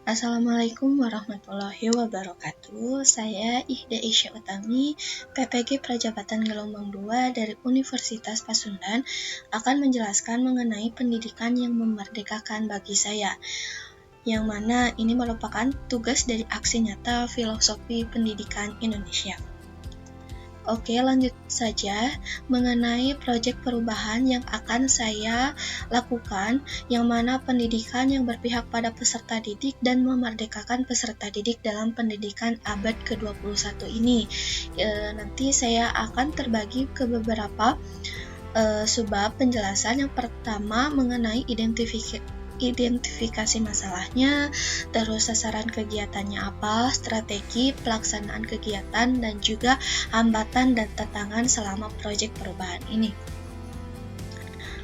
Assalamualaikum warahmatullahi wabarakatuh. Saya Ihda Isya Utami, PPG Prajabatan Gelombang 2 dari Universitas Pasundan akan menjelaskan mengenai pendidikan yang memerdekakan bagi saya, yang mana ini merupakan tugas dari aksi nyata filosofi pendidikan Indonesia. Oke, lanjut saja mengenai proyek perubahan yang akan saya lakukan, yang mana pendidikan yang berpihak pada peserta didik dan memerdekakan peserta didik dalam pendidikan abad ke-21 ini. Nanti saya akan terbagi ke beberapa subbab penjelasan. Yang pertama mengenai identifikasi masalahnya, terus sasaran kegiatannya apa, strategi pelaksanaan kegiatan, dan juga hambatan dan tantangan selama proyek perubahan ini.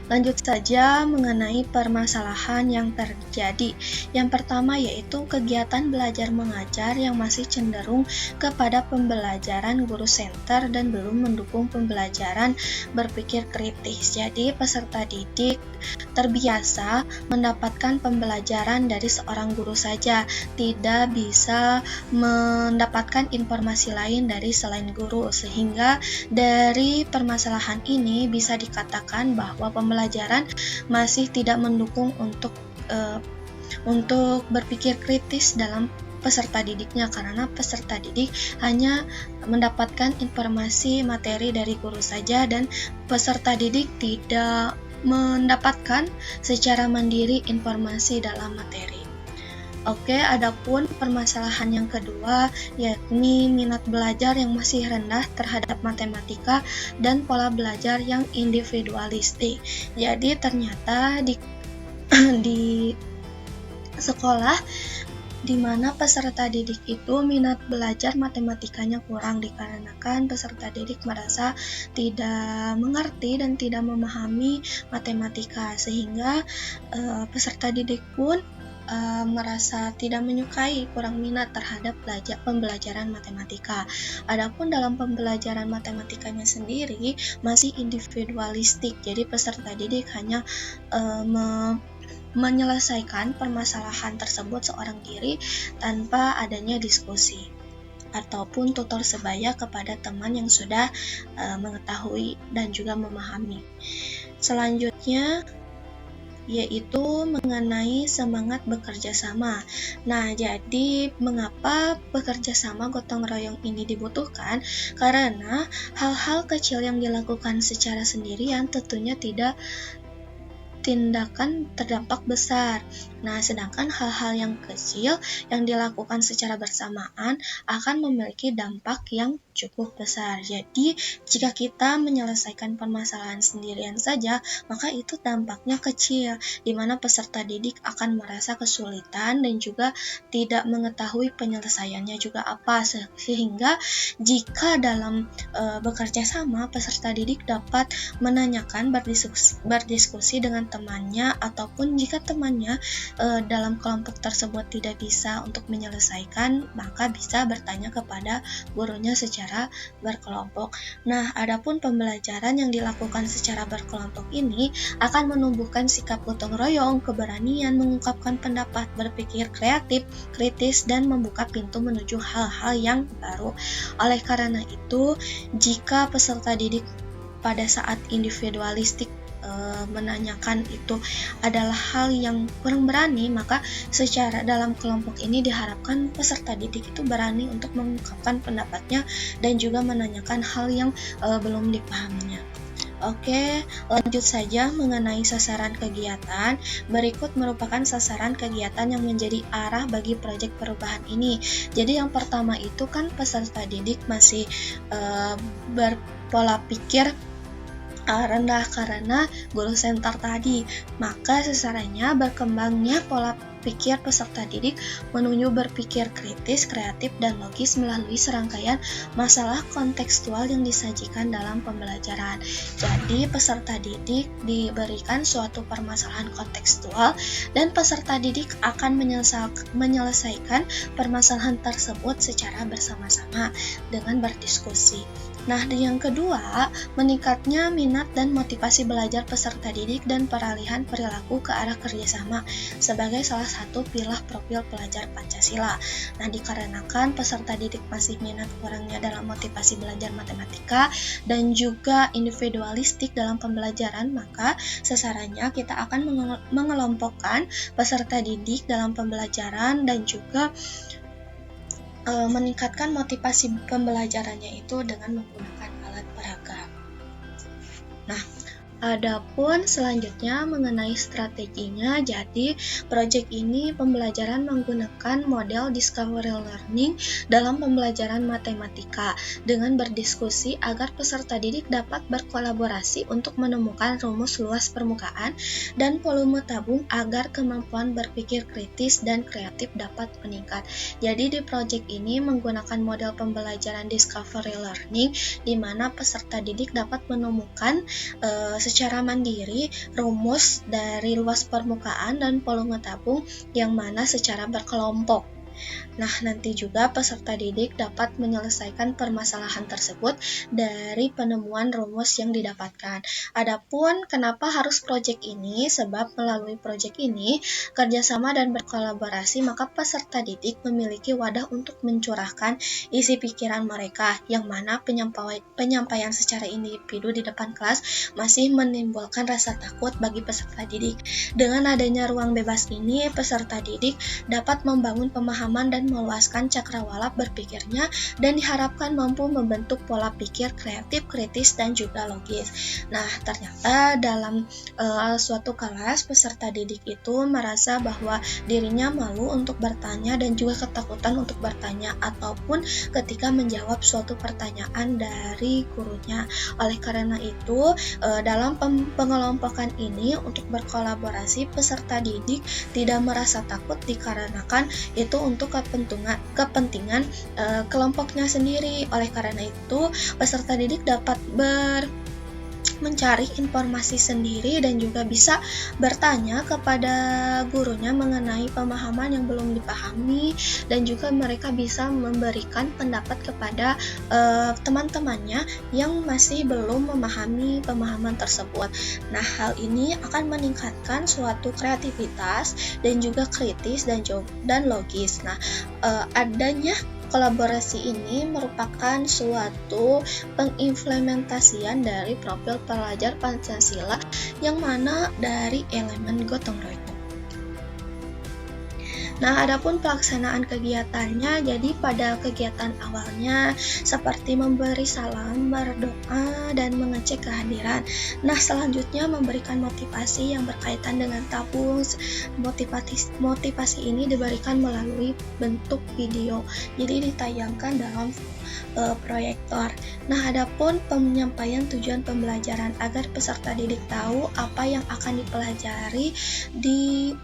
Lanjut saja mengenai permasalahan yang terjadi. Yang pertama yaitu kegiatan belajar mengajar yang masih cenderung kepada pembelajaran guru center dan belum mendukung pembelajaran berpikir kritis. Jadi peserta didik terbiasa mendapatkan pembelajaran dari seorang guru saja, tidak bisa mendapatkan informasi lain dari selain guru, sehingga dari permasalahan ini bisa dikatakan bahwa pembelajaran masih tidak mendukung untuk berpikir kritis dalam peserta didiknya, karena peserta didik hanya mendapatkan informasi materi dari guru saja dan peserta didik tidak mendapatkan secara mandiri informasi dalam materi. Oke, adapun permasalahan yang kedua yakni minat belajar yang masih rendah terhadap matematika dan pola belajar yang individualistik. Jadi ternyata di sekolah di mana peserta didik itu minat belajar matematikanya kurang, dikarenakan peserta didik merasa tidak mengerti dan tidak memahami matematika, sehingga peserta didik pun merasa tidak menyukai, kurang minat terhadap pembelajaran matematika. Adapun dalam pembelajaran matematikanya sendiri masih individualistik, jadi peserta didik hanya menyelesaikan permasalahan tersebut seorang diri tanpa adanya diskusi ataupun tutor sebaya kepada teman yang sudah mengetahui dan juga memahami. Selanjutnya yaitu mengenai semangat bekerja sama. Nah, jadi mengapa bekerja sama gotong royong ini dibutuhkan? Karena hal-hal kecil yang dilakukan secara sendirian tentunya tidak tindakan terdampak besar. Nah, sedangkan hal-hal yang kecil yang dilakukan secara bersamaan akan memiliki dampak yang cukup besar. Jadi, jika kita menyelesaikan permasalahan sendirian saja, maka itu dampaknya kecil, di mana peserta didik akan merasa kesulitan dan juga tidak mengetahui penyelesaiannya juga apa. Sehingga jika dalam bekerja sama, peserta didik dapat menanyakan, berdiskusi dengan temannya, ataupun jika temannya dalam kelompok tersebut tidak bisa untuk menyelesaikan, maka bisa bertanya kepada gurunya secara berkelompok. Nah, adapun pembelajaran yang dilakukan secara berkelompok ini akan menumbuhkan sikap gotong royong, keberanian mengungkapkan pendapat, berpikir kreatif, kritis, dan membuka pintu menuju hal-hal yang baru. Oleh karena itu, jika peserta didik pada saat individualistik menanyakan itu adalah hal yang kurang berani, maka secara dalam kelompok ini diharapkan peserta didik itu berani untuk mengungkapkan pendapatnya dan juga menanyakan hal yang belum dipahaminya. Oke, lanjut saja mengenai sasaran kegiatan. Berikut merupakan sasaran kegiatan yang menjadi arah bagi proyek perubahan ini. Jadi yang pertama itu kan peserta didik masih berpola pikir rendah karena guru center tadi, maka sasarannya berkembangnya pola pikir peserta didik menuju berpikir kritis, kreatif, dan logis melalui serangkaian masalah kontekstual yang disajikan dalam pembelajaran. Jadi peserta didik diberikan suatu permasalahan kontekstual dan peserta didik akan menyelesaikan permasalahan tersebut secara bersama-sama dengan berdiskusi. Nah, yang kedua, meningkatnya minat dan motivasi belajar peserta didik dan peralihan perilaku ke arah kerjasama sebagai salah satu pilah profil pelajar Pancasila. Nah, dikarenakan peserta didik masih minat kurangnya dalam motivasi belajar matematika dan juga individualistik dalam pembelajaran, maka sasarannya kita akan mengelompokkan peserta didik dalam pembelajaran dan juga meningkatkan motivasi pembelajarannya itu dengan menggunakan alat peraga. Nah, adapun selanjutnya mengenai strateginya, jadi proyek ini pembelajaran menggunakan model discovery learning dalam pembelajaran matematika dengan berdiskusi agar peserta didik dapat berkolaborasi untuk menemukan rumus luas permukaan dan volume tabung agar kemampuan berpikir kritis dan kreatif dapat meningkat. Jadi di proyek ini menggunakan model pembelajaran discovery learning di mana peserta didik dapat menemukan secara mandiri rumus dari luas permukaan dan volume tabung yang mana secara berkelompok. Nah, nanti juga peserta didik dapat menyelesaikan permasalahan tersebut dari penemuan rumus yang didapatkan. Adapun kenapa harus proyek ini? Sebab melalui proyek ini, kerjasama dan berkolaborasi, maka peserta didik memiliki wadah untuk mencurahkan isi pikiran mereka, yang mana penyampaian secara individu di depan kelas masih menimbulkan rasa takut bagi peserta didik. Dengan adanya ruang bebas ini, peserta didik dapat membangun pemahaman dan meluaskan cakrawala berpikirnya dan diharapkan mampu membentuk pola pikir kreatif, kritis, dan juga logis. Nah, ternyata dalam suatu kelas peserta didik itu merasa bahwa dirinya malu untuk bertanya dan juga ketakutan untuk bertanya ataupun ketika menjawab suatu pertanyaan dari gurunya. Oleh karena itu, dalam pengelompokan ini untuk berkolaborasi peserta didik tidak merasa takut dikarenakan itu untuk kepentingan kelompoknya sendiri. Oleh karena itu, peserta didik dapat mencari informasi sendiri dan juga bisa bertanya kepada gurunya mengenai pemahaman yang belum dipahami, dan juga mereka bisa memberikan pendapat kepada teman-temannya yang masih belum memahami pemahaman tersebut. Nah, hal ini akan meningkatkan suatu kreativitas dan juga kritis dan logis. Nah, adanya kolaborasi ini merupakan suatu pengimplementasian dari profil pelajar Pancasila yang mana dari elemen gotong royong. Nah, adapun pelaksanaan kegiatannya, jadi pada kegiatan awalnya seperti memberi salam, berdoa, dan mengecek kehadiran. Nah, selanjutnya memberikan motivasi yang berkaitan dengan tabung. Motivasi ini diberikan melalui bentuk video, jadi ditayangkan dalam proyektor. Nah, adapun penyampaian tujuan pembelajaran agar peserta didik tahu apa yang akan dipelajari di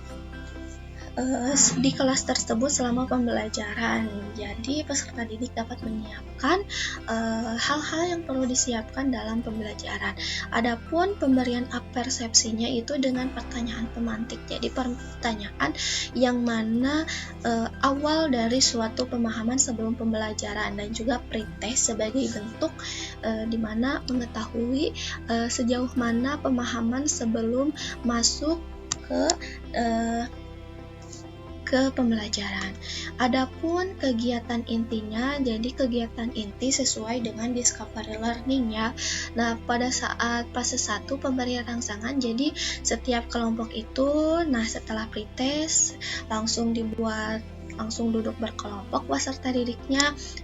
kelas tersebut selama pembelajaran. Jadi peserta didik dapat menyiapkan hal-hal yang perlu disiapkan dalam pembelajaran. Adapun pemberian persepsinya itu dengan pertanyaan pemantik. Jadi pertanyaan yang mana awal dari suatu pemahaman sebelum pembelajaran, dan juga pretest sebagai bentuk di mana mengetahui sejauh mana pemahaman sebelum masuk ke pembelajaran. Adapun kegiatan intinya, jadi kegiatan inti sesuai dengan discovery learning ya. Nah, pada saat fase 1 pemberian rangsangan, jadi setiap kelompok itu, nah setelah pretest langsung duduk berkelompok peserta didiknya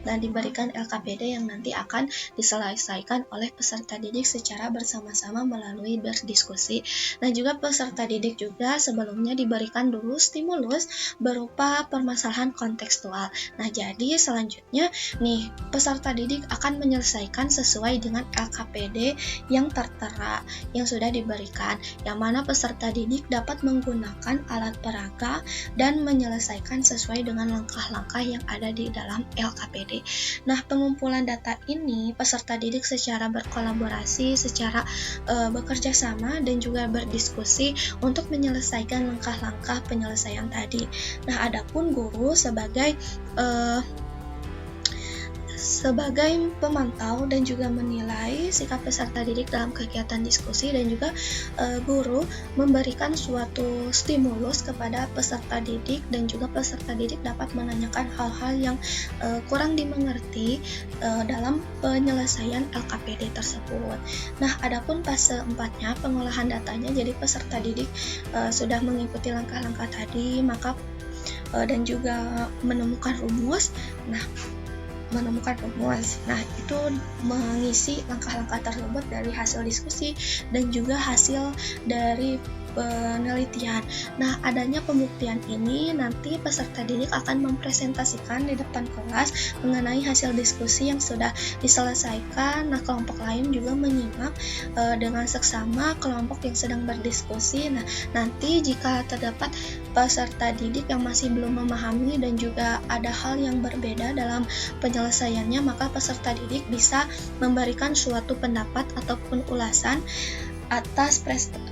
dan diberikan LKPD yang nanti akan diselesaikan oleh peserta didik secara bersama-sama melalui berdiskusi. Dan juga peserta didik juga sebelumnya diberikan dulu stimulus berupa permasalahan kontekstual. Nah, jadi selanjutnya nih peserta didik akan menyelesaikan sesuai dengan LKPD yang tertera yang sudah diberikan, yang mana peserta didik dapat menggunakan alat peraga dan menyelesaikan sesuai dengan langkah-langkah yang ada di dalam LKPD. Nah, pengumpulan data ini peserta didik secara berkolaborasi, secara bekerja sama dan juga berdiskusi untuk menyelesaikan langkah-langkah penyelesaian tadi. Nah, adapun guru sebagai sebagai pemantau dan juga menilai sikap peserta didik dalam kegiatan diskusi, dan juga guru memberikan suatu stimulus kepada peserta didik, dan juga peserta didik dapat menanyakan hal-hal yang kurang dimengerti dalam penyelesaian LKPD tersebut. Nah, adapun fase 4-nya pengolahan datanya, jadi peserta didik sudah mengikuti langkah-langkah tadi, maka dan juga menemukan rumus. Nah, itu mengisi langkah-langkah tersebut dari hasil diskusi dan juga hasil dari penelitian. Nah, adanya pembuktian ini nanti peserta didik akan mempresentasikan di depan kelas mengenai hasil diskusi yang sudah diselesaikan. Nah, kelompok lain juga menyimak dengan seksama kelompok yang sedang berdiskusi. Nah, nanti jika terdapat peserta didik yang masih belum memahami dan juga ada hal yang berbeda dalam penyelesaiannya, maka peserta didik bisa memberikan suatu pendapat ataupun ulasan atas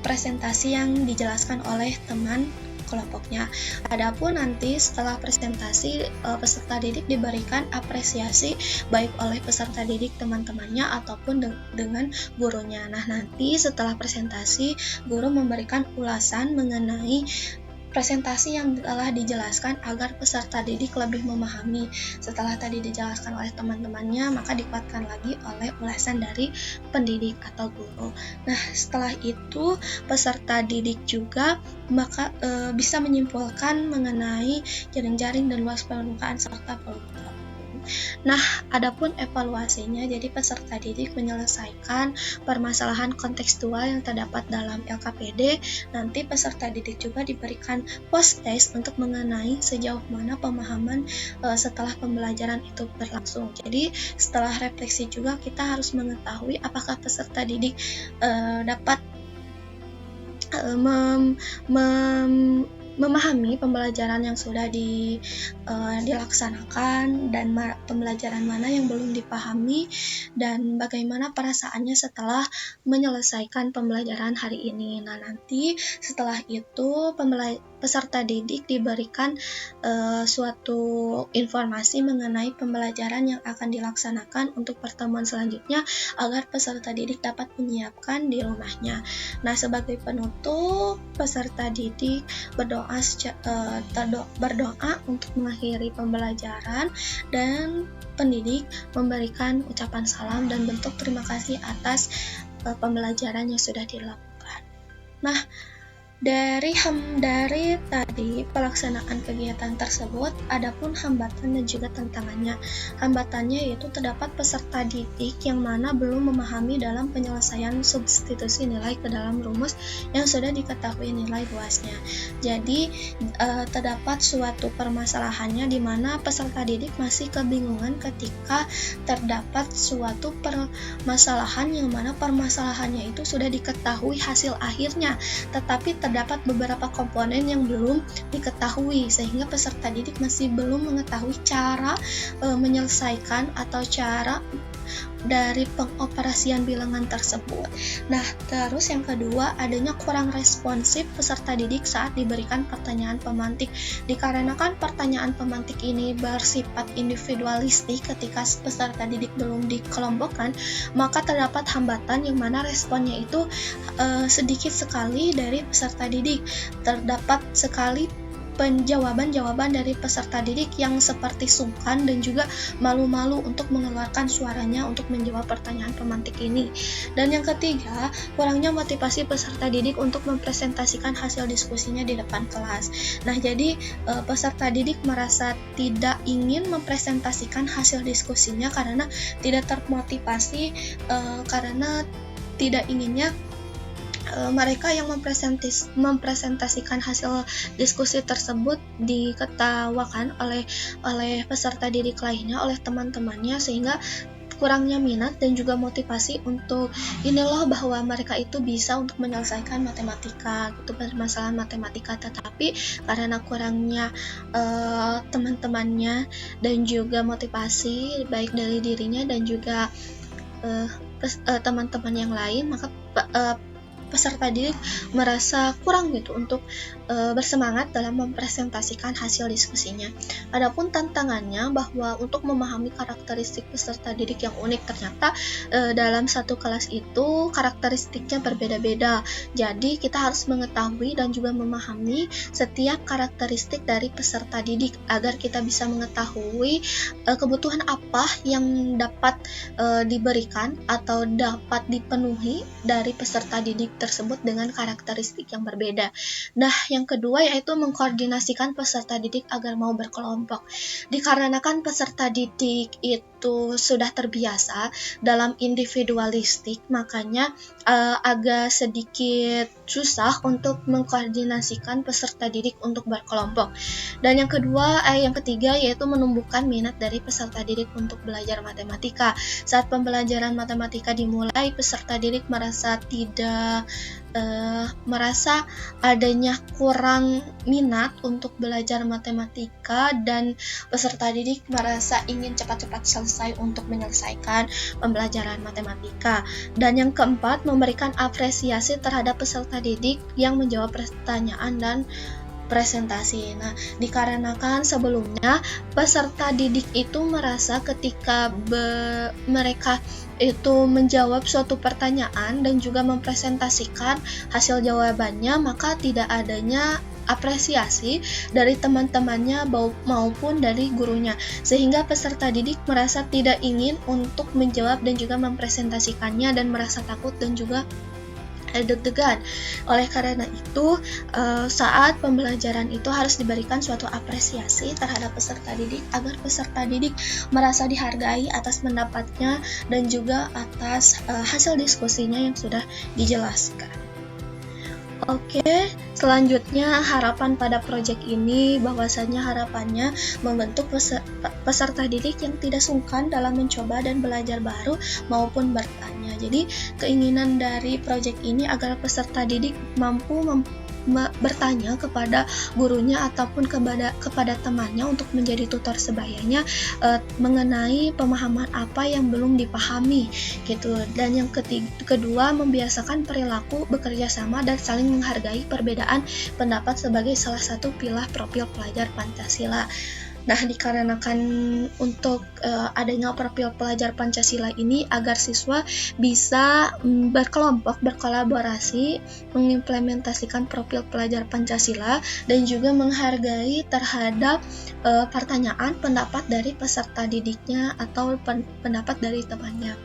presentasi yang dijelaskan oleh teman kelompoknya. Adapun nanti setelah presentasi, peserta didik diberikan apresiasi baik oleh peserta didik teman-temannya ataupun dengan gurunya. Nah, nanti setelah presentasi, guru memberikan ulasan mengenai presentasi yang telah dijelaskan agar peserta didik lebih memahami. Setelah tadi dijelaskan oleh teman-temannya, maka dikuatkan lagi oleh ulasan dari pendidik atau guru. Nah, setelah itu peserta didik juga bisa menyimpulkan mengenai jaring-jaring dan luas permukaan serta volume. Nah, adapun evaluasinya, jadi peserta didik menyelesaikan permasalahan kontekstual yang terdapat dalam LKPD. Nanti peserta didik juga diberikan post test untuk mengenai sejauh mana pemahaman setelah pembelajaran itu berlangsung. Jadi, setelah refleksi juga kita harus mengetahui apakah peserta didik dapat memahami pembelajaran yang sudah dilaksanakan, dan pembelajaran mana yang belum dipahami, dan bagaimana perasaannya setelah menyelesaikan pembelajaran hari ini. Nah, nanti setelah itu peserta didik diberikan suatu informasi mengenai pembelajaran yang akan dilaksanakan untuk pertemuan selanjutnya agar peserta didik dapat menyiapkan di rumahnya. Nah, sebagai penutup, peserta didik berdoa untuk mengakhiri pembelajaran, dan pendidik memberikan ucapan salam dan bentuk terima kasih atas pembelajaran yang sudah dilakukan. Nah, dari tadi pelaksanaan kegiatan tersebut, adapun hambatan dan juga tantangannya. Hambatannya yaitu terdapat peserta didik yang mana belum memahami dalam penyelesaian substitusi nilai ke dalam rumus yang sudah diketahui nilai luasnya. Jadi terdapat suatu permasalahannya di mana peserta didik masih kebingungan ketika terdapat suatu permasalahan yang mana permasalahannya itu sudah diketahui hasil akhirnya, tetapi terdapat beberapa komponen yang belum diketahui, sehingga peserta didik masih belum mengetahui cara menyelesaikan atau cara dari pengoperasian bilangan tersebut. Nah, terus yang kedua, adanya kurang responsif peserta didik saat diberikan pertanyaan pemantik. Dikarenakan pertanyaan pemantik ini bersifat individualistik ketika peserta didik belum dikelompokkan, maka terdapat hambatan yang mana responnya itu sedikit sekali dari peserta didik. Terdapat sekali jawaban dari peserta didik yang seperti sungkan dan juga malu-malu untuk mengeluarkan suaranya untuk menjawab pertanyaan pemantik ini. Dan yang ketiga, kurangnya motivasi peserta didik untuk mempresentasikan hasil diskusinya di depan kelas. Nah, jadi peserta didik merasa tidak ingin mempresentasikan hasil diskusinya karena tidak termotivasi, karena tidak inginnya mereka yang mempresentasikan hasil diskusi tersebut diketawakan oleh peserta didik lainnya, oleh teman-temannya, sehingga kurangnya minat dan juga motivasi untuk bahwa mereka itu bisa untuk menyelesaikan matematika gitu, permasalahan matematika, tetapi karena kurangnya teman-temannya dan juga motivasi baik dari dirinya dan juga teman-teman yang lain, maka peserta didik merasa kurang gitu untuk bersemangat dalam mempresentasikan hasil diskusinya. Adapun tantangannya bahwa untuk memahami karakteristik peserta didik yang unik, ternyata dalam satu kelas itu karakteristiknya berbeda-beda. Jadi kita harus mengetahui dan juga memahami setiap karakteristik dari peserta didik agar kita bisa mengetahui kebutuhan apa yang dapat diberikan atau dapat dipenuhi dari peserta didik tersebut dengan karakteristik yang berbeda. Nah, yang kedua yaitu mengkoordinasikan peserta didik agar mau berkelompok. Dikarenakan peserta didik itu sudah terbiasa dalam individualistik, makanya agak sedikit susah untuk mengkoordinasikan peserta didik untuk berkelompok. Dan yang ketiga yaitu menumbuhkan minat dari peserta didik untuk belajar matematika. Saat pembelajaran matematika dimulai, peserta didik merasa adanya kurang minat untuk belajar matematika dan peserta didik merasa ingin cepat-cepat selesai untuk menyelesaikan pembelajaran matematika. Dan yang keempat, memberikan apresiasi terhadap peserta didik yang menjawab pertanyaan dan presentasi. Nah, dikarenakan sebelumnya peserta didik itu merasa ketika mereka itu menjawab suatu pertanyaan dan juga mempresentasikan hasil jawabannya, maka tidak adanya apresiasi dari teman-temannya maupun dari gurunya, sehingga peserta didik merasa tidak ingin untuk menjawab dan juga mempresentasikannya dan merasa takut dan juga deg-degan. Oleh karena itu, saat pembelajaran itu harus diberikan suatu apresiasi terhadap peserta didik agar peserta didik merasa dihargai atas pendapatnya dan juga atas hasil diskusinya yang sudah dijelaskan. Oke, selanjutnya harapan pada proyek ini bahwasanya harapannya membentuk peserta didik yang tidak sungkan dalam mencoba dan belajar baru maupun bertanya. Jadi keinginan dari proyek ini agar peserta didik mampu bertanya kepada gurunya ataupun kepada temannya untuk menjadi tutor sebayanya mengenai pemahaman apa yang belum dipahami gitu. Dan yang kedua, membiasakan perilaku bekerja sama dan saling menghargai perbedaan pendapat sebagai salah satu pilar profil pelajar Pancasila. Nah, dikarenakan untuk adanya profil pelajar Pancasila ini agar siswa bisa berkelompok, berkolaborasi, mengimplementasikan profil pelajar Pancasila dan juga menghargai terhadap pertanyaan pendapat dari peserta didiknya atau pendapat dari temannya.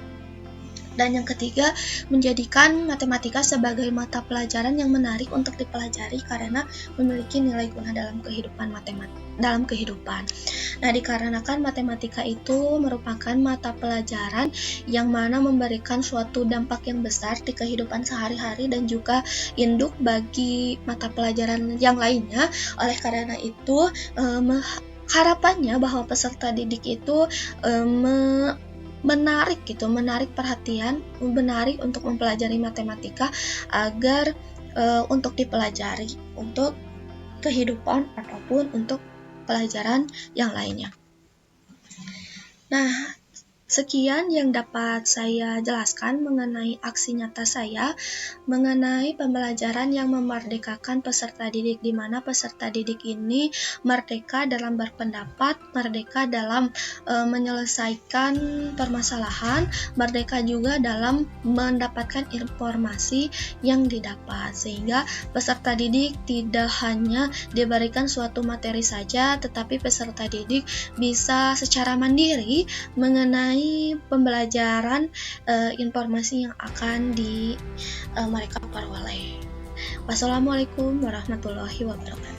Dan yang ketiga, menjadikan matematika sebagai mata pelajaran yang menarik untuk dipelajari karena memiliki nilai guna dalam kehidupan. Nah, dikarenakan matematika itu merupakan mata pelajaran yang mana memberikan suatu dampak yang besar di kehidupan sehari-hari dan juga induk bagi mata pelajaran yang lainnya. Oleh karena itu, harapannya bahwa peserta didik itu menarik perhatian, menarik untuk mempelajari matematika agar untuk dipelajari untuk kehidupan ataupun untuk pelajaran yang lainnya. Nah, sekian yang dapat saya jelaskan mengenai aksi nyata saya mengenai pembelajaran yang memerdekakan peserta didik, di mana peserta didik ini merdeka dalam berpendapat, merdeka dalam menyelesaikan permasalahan, merdeka juga dalam mendapatkan informasi yang didapat, sehingga peserta didik tidak hanya diberikan suatu materi saja, tetapi peserta didik bisa secara mandiri mengenai pembelajaran informasi yang akan mereka peroleh. Wassalamualaikum warahmatullahi wabarakatuh.